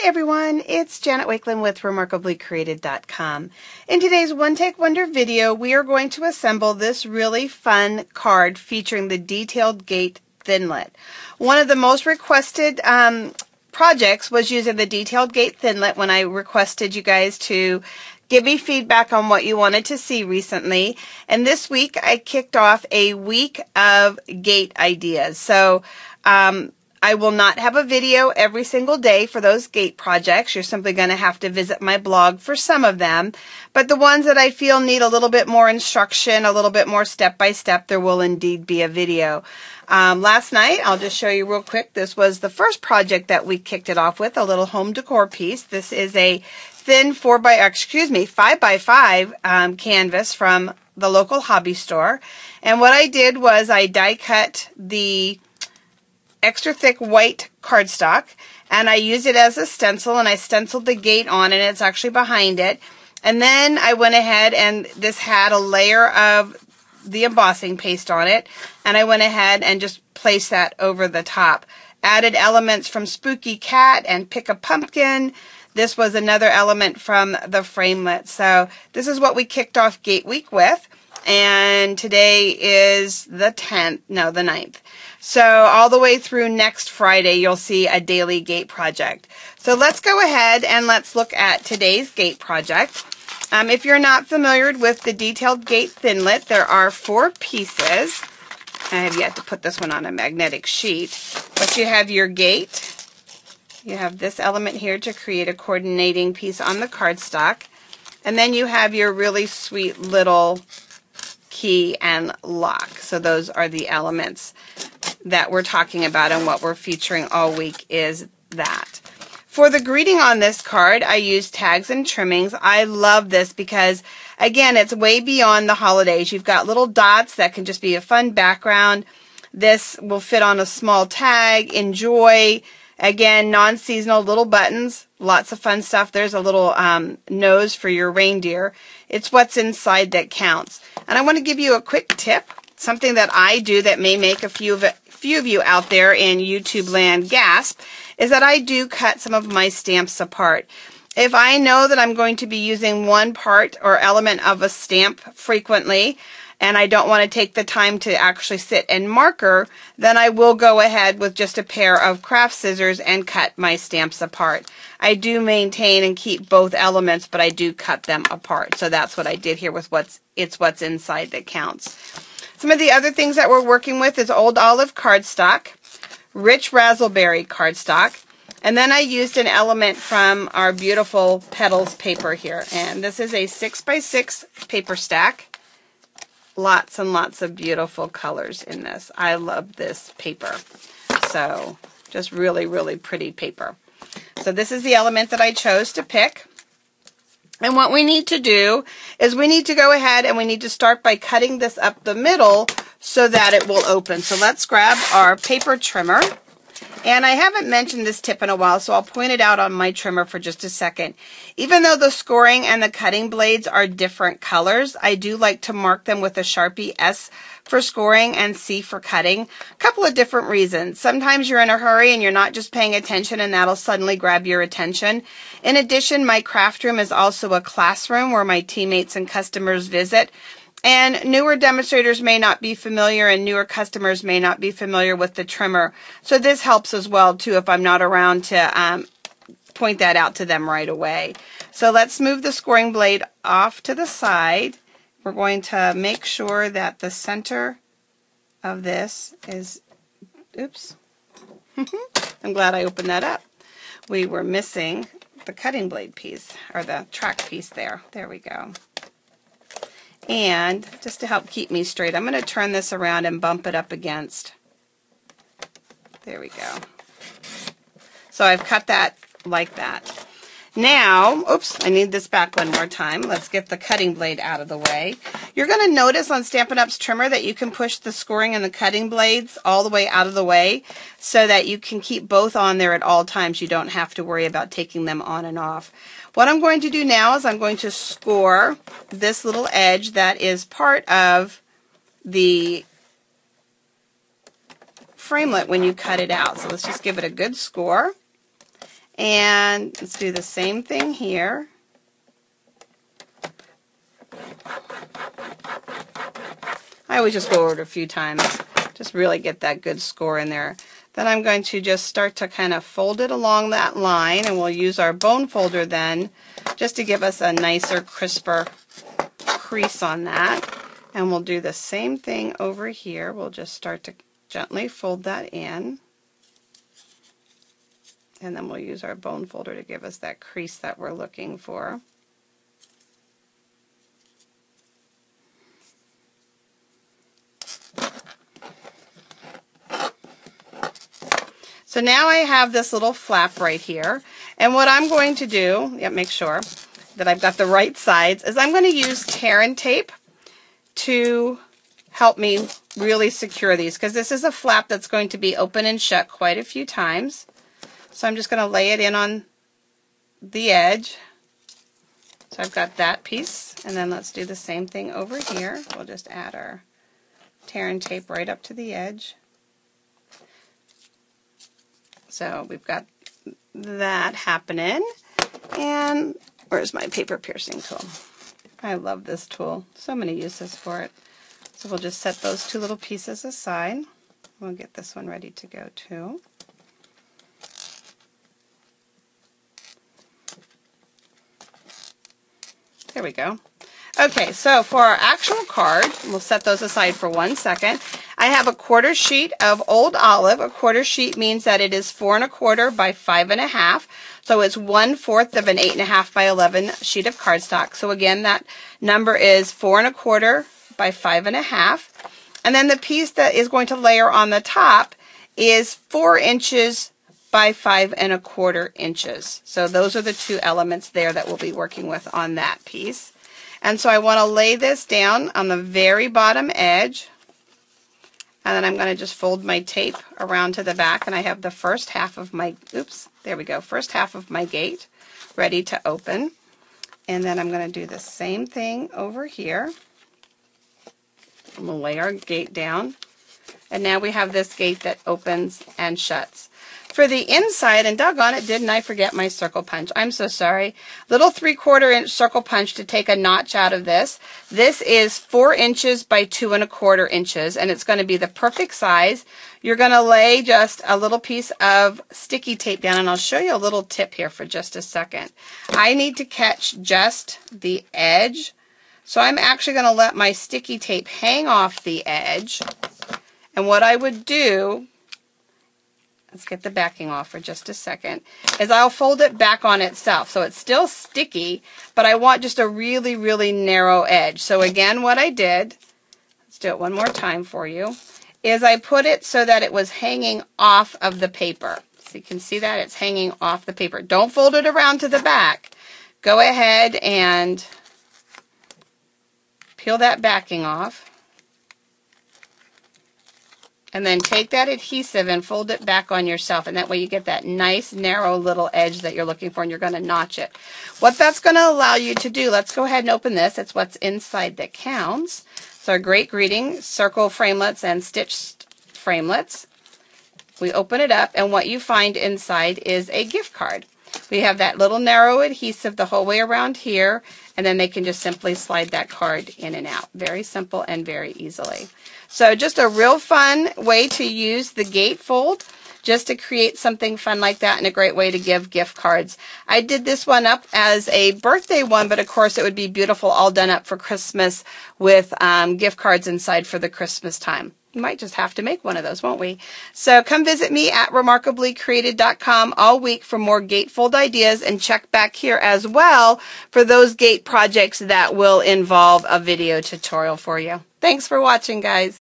Hi everyone, it's Janet Wakeland with RemarkablyCreated.com. In today's One Take Wonder video, we are going to assemble this really fun card featuring the detailed gate thinlit. One of the most requested projects was using the detailed gate thinlit when I requested you guys to give me feedback on what you wanted to see recently. And this week I kicked off a week of gate ideas. So I will not have a video every single day for those gate projects. You're simply going to have to visit my blog for some of them. But the ones that I feel need a little bit more instruction, a little bit more step-by-step, there will indeed be a video. Last night, I'll just show you real quick, this was the first project that we kicked it off with, a little home decor piece. This is a thin 5x5 canvas from the local hobby store. And what I did was I die cut the extra thick white cardstock, and I used it as a stencil, and I stenciled the gate on, and it's actually behind it. And then I went ahead, and this had a layer of the embossing paste on it, and I went ahead and just placed that over the top. Added elements from Spooky Cat and Pick a Pumpkin. This was another element from the framelit. So this is what we kicked off Gate Week with. And today is the 9th. So all the way through next Friday, you'll see a daily gate project. So let's go ahead and let's look at today's gate project. If you're not familiar with the detailed gate thinlit, there are 4 pieces. I have yet to put this one on a magnetic sheet. But you have your gate. You have this element here to create a coordinating piece on the cardstock. And then you have your really sweet little key and lock. So those are the elements that we're talking about, and what we're featuring all week is that. For the greeting on this card, I used tags and trimmings. I love this because, again, it's way beyond the holidays. You've got little dots that can just be a fun background. This will fit on a small tag. Enjoy. Again, non-seasonal little buttons. Lots of fun stuff. There's a little nose for your reindeer. It's what's inside that counts. And I want to give you a quick tip. Something that I do that may make a few of you out there in YouTube land gasp is that I do cut some of my stamps apart. If I know that I'm going to be using one part or element of a stamp frequently, and I don't want to take the time to actually sit and marker, then I will go ahead with just a pair of craft scissors and cut my stamps apart. I do maintain and keep both elements, but I do cut them apart. So that's what I did here with what's inside that counts. Some of the other things that we're working with is Old Olive cardstock, Rich Razzleberry cardstock, and then I used an element from our beautiful Petals paper here. And this is a 6x6 paper stack. Lots and lots of beautiful colors in this. I love this paper. So just really, really pretty paper. So this is the element that I chose to pick. And what we need to do is we need to go ahead and we need to start by cutting this up the middle so that it will open. So let's grab our paper trimmer. And I haven't mentioned this tip in a while, so I'll point it out on my trimmer for just a second. Even though the scoring and the cutting blades are different colors, I do like to mark them with a Sharpie, S for scoring and C for cutting. A couple of different reasons. Sometimes you're in a hurry and you're not just paying attention, and that'll suddenly grab your attention. In addition, my craft room is also a classroom where my teammates and customers visit. And newer demonstrators may not be familiar, and newer customers may not be familiar with the trimmer. So this helps as well, too, if I'm not around to point that out to them right away. So let's move the scoring blade off to the side. We're going to make sure that the center of this is, oops, I'm glad I opened that up. We were missing the cutting blade piece, or the track piece there. There we go. And just to help keep me straight, I'm going to turn this around and bump it up against. There we go. So I've cut that like that. Now, oops, I need this back one more time. Let's get the cutting blade out of the way. You're going to notice on Stampin' Up's trimmer that you can push the scoring and the cutting blades all the way out of the way so that you can keep both on there at all times. You don't have to worry about taking them on and off. What I'm going to do now is I'm going to score this little edge that is part of the framelit when you cut it out. So let's just give it a good score. And let's do the same thing here. I always just go over it a few times, just really get that good score in there. Then I'm going to just start to kind of fold it along that line, and we'll use our bone folder then just to give us a nicer, crisper crease on that. And we'll do the same thing over here. We'll just start to gently fold that in. And then we'll use our bone folder to give us that crease that we're looking for. So now I have this little flap right here, and what I'm going to do, make sure that I've got the right sides, is I'm going to use tear and tape to help me really secure these, because this is a flap that's going to be open and shut quite a few times. So I'm just going to lay it in on the edge. So I've got that piece, and then let's do the same thing over here. We'll just add our tear and tape right up to the edge. So we've got that happening. And where's my paper piercing tool? I love this tool. So many uses for it. So we'll just set those two little pieces aside. We'll get this one ready to go too. There we go. Okay, so for our actual card, we'll set those aside for 1 second. I have a 1/4 sheet of Old Olive. A 1/4 sheet means that it is 4 1/4 by 5 1/2. So it's 1/4 of an 8 1/2 by 11 sheet of cardstock. So again, that number is 4 1/4 by 5 1/2. And then the piece that is going to layer on the top is 4 inches by 5 1/4 inches. So those are the two elements there that we'll be working with on that piece. And so I want to lay this down on the very bottom edge, and then I'm going to just fold my tape around to the back, and I have the first half of my, first half of my gate ready to open. And then I'm going to do the same thing over here. I'm going to lay our gate down, and now we have this gate that opens and shuts. For the inside, and doggone it, didn't I forget my circle punch? I'm so sorry. Little 3/4 inch circle punch to take a notch out of this. This is 4 inches by 2 1/4 inches, and it's going to be the perfect size. You're going to lay just a little piece of sticky tape down, and I'll show you a little tip here for just a second. I need to catch just the edge, so I'm actually going to let my sticky tape hang off the edge. And what I would do, let's get the backing off for just a second, is I'll fold it back on itself. So it's still sticky, but I want just a really, really narrow edge. So again, what I did, let's do it one more time for you, is I put it so that it was hanging off of the paper. So you can see that it's hanging off the paper. Don't fold it around to the back. Go ahead and peel that backing off. And then take that adhesive and fold it back on yourself, and that way you get that nice narrow little edge that you're looking for, and you're going to notch it. What that's going to allow you to do, let's go ahead and open this. It's what's inside that counts. So our Great Greeting circle framelits and stitched framelits. We open it up, and what you find inside is a gift card. We have that little narrow adhesive the whole way around here, and then they can just simply slide that card in and out. Very simple and very easily. So just a real fun way to use the gatefold, just to create something fun like that, and a great way to give gift cards. I did this one up as a birthday one, but of course it would be beautiful all done up for Christmas with gift cards inside for the Christmas time. We might just have to make one of those, won't we? So come visit me at remarkablycreated.com all week for more gatefold ideas, and check back here as well for those gate projects that will involve a video tutorial for you. Thanks for watching, guys.